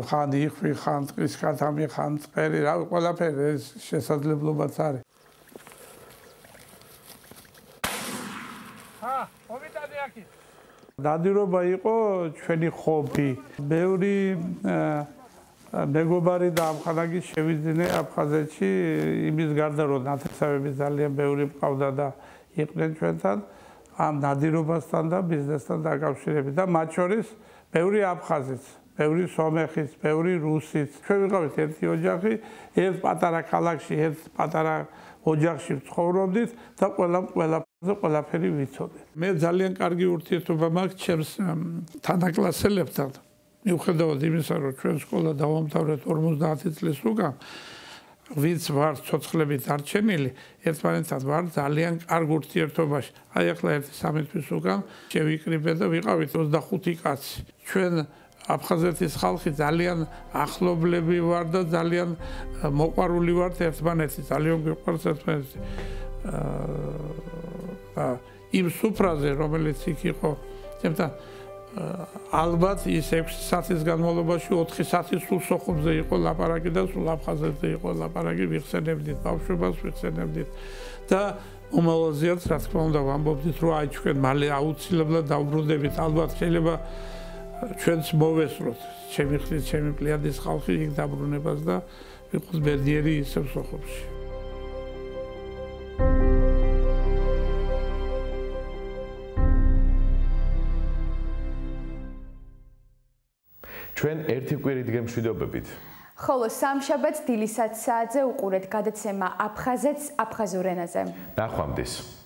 ხან იხვი, ხან ტყის კათამი, ხან წერი, რა ყველაფერი ეს შესაძლებლობაც არის. მომიტანე აქ. ნადირობა იყო ჩვენი ხობი. ბევრი მეგობარი და ამხანაგის შევიძინე აფხაზეთში, იმის გარდა რომ ნათესავები ძალიან ბევრი მყავდა და იყვნენ ჩვენთან, ამ ნადირობასთან და ბიზნესთან დაკავშირებით და მათ შორის ბევრი აფხაზიც, ბევრი სომეხიც, ბევრი რუსიც. ჩვენ ვიყავით ერთი ოჯახი, ერთ პატარა ქალაქში, ერთ პატარა ოჯახში ცხოვრობდით და ყველაფერი ვიცოდეთ. მე ძალიან კარგი ურთიერთობა მაქვს ჩემს თანაკლასელებთან. მიუხედავად იმისა, რომ ჩვენ სკოლა დავამთავრეთ 50 წლის უკან, ვინც ვარ ცოცხლებით დარჩენილი, ერთმანეთთან ვარ ძალიან კარგ ურთიერთობაში. აი ახლა 1-3 თვის უკან შევიკრიბე და ვიყავით 25 კაცი. ჩვენ აფხაზეთის ხალხი ძალიან ახლობლები ვარ და ძალიან მოყვარული ვართ ერთმანეთს, ძალიან გვიყვარს ერთმანეთი. იმ სუფრაზე, რომელიც იქ იყო, ჩემთან ალბათ ის 6 საათის განმავლობაში 4 საათი სულ სოხუმზე იყო ლაპარაკი და სულ აფხაზეთზე იყო ლაპარაკი, ვიხსენებდით ბავშვობას, ვიხსენებდით და მომავალზეც რა თქმა უნდა ვამბობდით, რომ აი ჩვენ მალე აუცილებლად დავბრუნდებით, ალბათ შეიძლება ჩვენც მოვესწროთ, ჩემი ხლით, ჩემი პლიადის ხალხი იქ დაბრუნებას და ვიყოს ბედნიერი ისევ სოხუმში. ჩვენ ერთი კვირით გემშვიდობებით. ხოლო სამშაბათს დილის 10 საათზე უყურეთ გადაცემა აფხაზეთს აფხაზურ ენაზე. ნახვამდის.